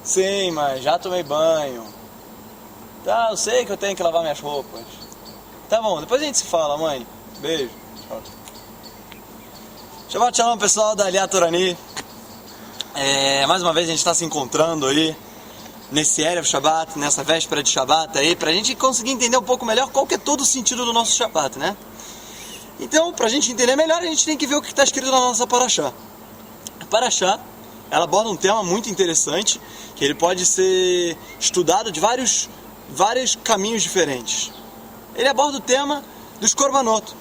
Sim, mas já tomei banho. Tá, eu sei que eu tenho que lavar minhas roupas. Tá bom, depois a gente se fala, mãe. Beijo. Shabbat Shalom, pessoal da Aliyat Torani. Mais uma vez a gente está se encontrando aí nesse Erev Shabbat, nessa véspera de Shabbat aí, pra gente conseguir entender um pouco melhor qual que é todo o sentido do nosso Shabbat, né? Então, pra gente entender melhor, a gente tem que ver o que está escrito na nossa Parashá. A Parashá, ela aborda um tema muito interessante, que ele pode ser estudado de vários caminhos diferentes. Ele aborda o tema dos Korbanot.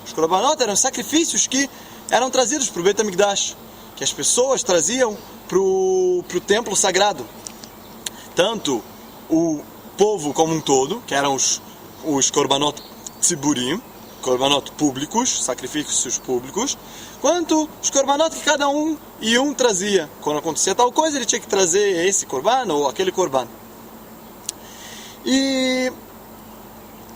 Os Korbanot eram sacrifícios que eram trazidos para o Beit HaMikdash, que as pessoas traziam para o templo sagrado. Tanto o povo como um todo, que eram os Korbanot Tziburim, Korbanot públicos, sacrifícios públicos, quanto os Korbanot que cada um trazia. Quando acontecia tal coisa, ele tinha que trazer esse Korban ou aquele Korban. E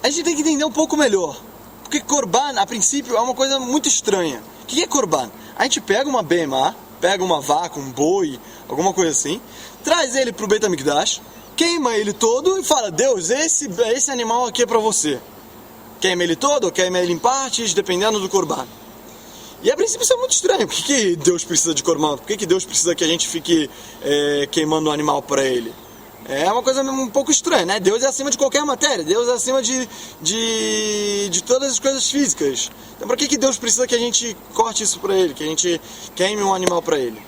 a gente tem que entender um pouco melhor, porque Korban, a princípio, é uma coisa muito estranha. O que é Korban? A gente pega uma BMA, pega uma vaca, um boi, alguma coisa assim, traz ele para o Beit HaMikdash, queima ele todo e fala: Deus, esse animal aqui é para você. Queima ele todo ou queima ele em partes, dependendo do Korban. E a princípio isso é muito estranho. Por que Deus precisa de Korban? Por que Deus precisa que a gente fique queimando o animal para ele? É uma coisa um pouco estranha, né? Deus é acima de qualquer matéria. Deus é acima de todas as coisas físicas. Então por que Deus precisa que a gente corte isso para ele? Que a gente queime um animal para ele?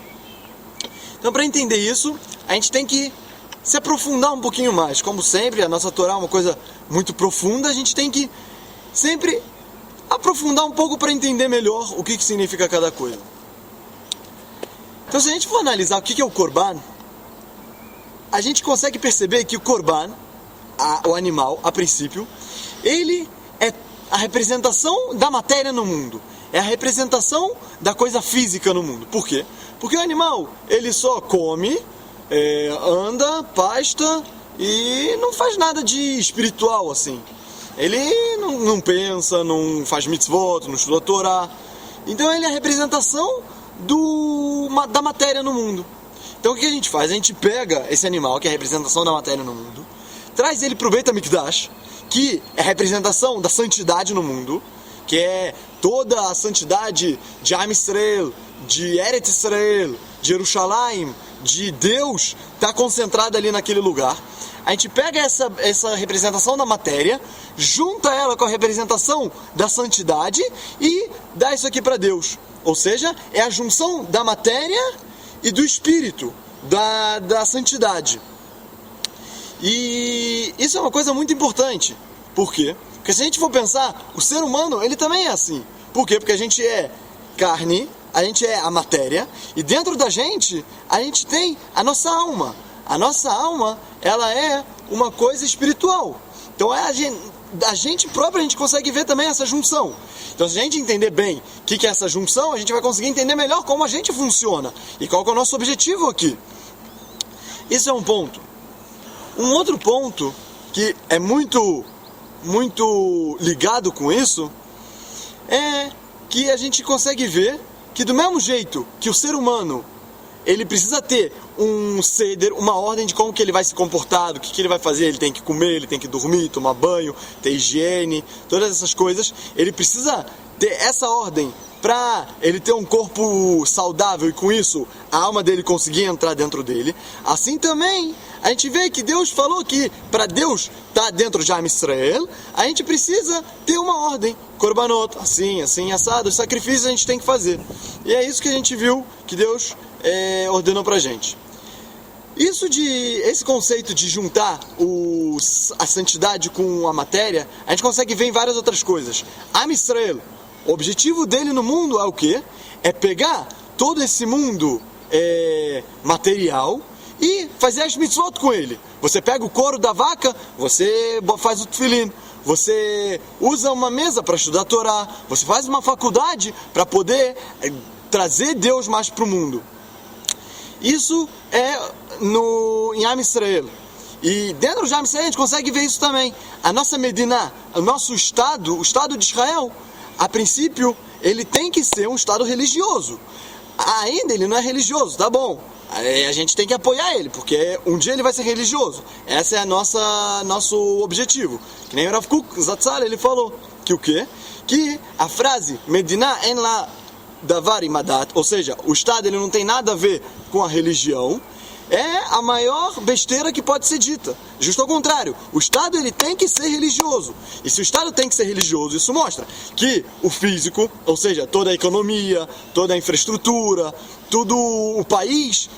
Então, para entender isso, a gente tem que se aprofundar um pouquinho mais. Como sempre, a nossa Torá é uma coisa muito profunda. A gente tem que sempre aprofundar um pouco para entender melhor o que significa cada coisa. Então, se a gente for analisar o que é o Korban, a gente consegue perceber que o Korban, o animal, a princípio, ele é a representação da matéria no mundo. É a representação da coisa física no mundo. Por quê? Porque o animal, ele só come, anda, pasta e não faz nada de espiritual assim. Ele não pensa, não faz mitzvot, não estuda a Torá. Então ele é a representação da matéria no mundo. Então o que a gente faz? A gente pega esse animal, que é a representação da matéria no mundo, traz ele para o Beit HaMikdash, que é a representação da santidade no mundo, que é toda a santidade de Am Yisrael, de Eretz Israel, de Jerusalém, de Deus, está concentrada ali naquele lugar. A gente pega essa representação da matéria, junta ela com a representação da santidade e dá isso aqui para Deus. Ou seja, é a junção da matéria e do espírito, da santidade. E isso é uma coisa muito importante. Por quê? Porque se a gente for pensar, o ser humano, ele também é assim. Por quê? Porque a gente é carne, a gente é a matéria, e dentro da gente, a gente tem a nossa alma. A nossa alma, ela é uma coisa espiritual. Então a gente próprio, a gente consegue ver também essa junção. Então se a gente entender bem o que é essa junção, a gente vai conseguir entender melhor como a gente funciona e qual que é o nosso objetivo aqui. Isso é um ponto. Um outro ponto que é muito ligado com isso é que a gente consegue ver que do mesmo jeito que o ser humano ele precisa ter um seder, uma ordem de como que ele vai se comportar, do que ele vai fazer, ele tem que comer, ele tem que dormir, tomar banho, ter higiene, todas essas coisas, ele precisa ter essa ordem para ele ter um corpo saudável e com isso a alma dele conseguir entrar dentro dele. Assim também a gente vê que Deus falou que para Deus estar dentro de Am Yisrael, a gente precisa ter uma ordem, Korbanot, assim, assado, os sacrifícios a gente tem que fazer. E é isso que a gente viu que Deus ordenou pra gente. Esse conceito de juntar a santidade com a matéria, a gente consegue ver em várias outras coisas. Am Yisrael, o objetivo dele no mundo é o quê? É pegar todo esse mundo material e fazer as mitzvot com ele. Você pega o couro da vaca, você faz o tefilin. Você usa uma mesa para estudar a Torá. Você faz uma faculdade para poder trazer Deus mais para o mundo. Isso é em Am Yisrael. E dentro de Am Yisrael a gente consegue ver isso também. A nossa Medina, o nosso Estado, o Estado de Israel, a princípio, ele tem que ser um Estado religioso. Ainda ele não é religioso, tá bom. Aí a gente tem que apoiar ele, porque um dia ele vai ser religioso. Esse é nosso objetivo. Que nem o Rav Kook Zatzal, ele falou que o quê? Que a frase Medina en la davar imadat, ou seja, o Estado ele não tem nada a ver com a religião, é a maior besteira que pode ser dita. Justo ao contrário, o Estado ele tem que ser religioso. E se o Estado tem que ser religioso, isso mostra que o físico, ou seja, toda a economia, toda a infraestrutura, todo o país,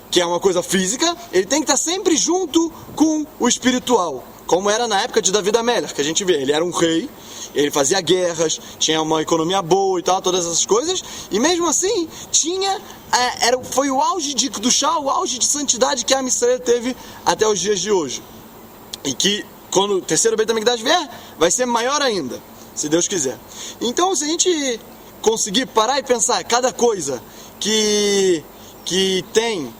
que é uma coisa física, ele tem que estar sempre junto com o espiritual. Como era na época de David Amelech, que a gente vê, ele era um rei, ele fazia guerras, tinha uma economia boa e tal, todas essas coisas, e mesmo assim foi o auge de Kedushá, o auge de santidade que a Israel teve até os dias de hoje. E que quando o terceiro Beit HaMikdash vier, vai ser maior ainda, se Deus quiser. Então, se a gente conseguir parar e pensar cada coisa que tem,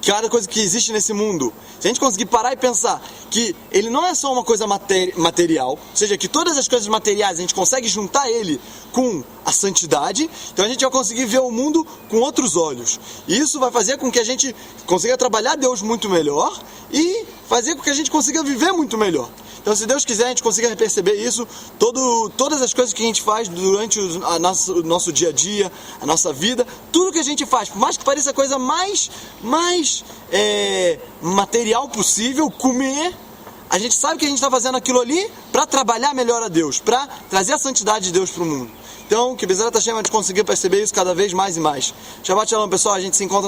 cada coisa que existe nesse mundo, se a gente conseguir parar e pensar que ele não é só uma coisa material, ou seja, que todas as coisas materiais a gente consegue juntar ele com a santidade, então a gente vai conseguir ver o mundo com outros olhos. E isso vai fazer com que a gente consiga trabalhar Deus muito melhor e fazer com que a gente consiga viver muito melhor. Então, se Deus quiser, a gente consiga perceber isso, todas as coisas que a gente faz durante o nosso dia a dia, a nossa vida, tudo que a gente faz, por mais que pareça a coisa mais material possível, comer, a gente sabe que a gente está fazendo aquilo ali para trabalhar melhor a Deus, para trazer a santidade de Deus para o mundo. Então, que Bezerra Hashem a gente conseguir perceber isso cada vez mais e mais. Shabbat Shalom, pessoal, a gente se encontra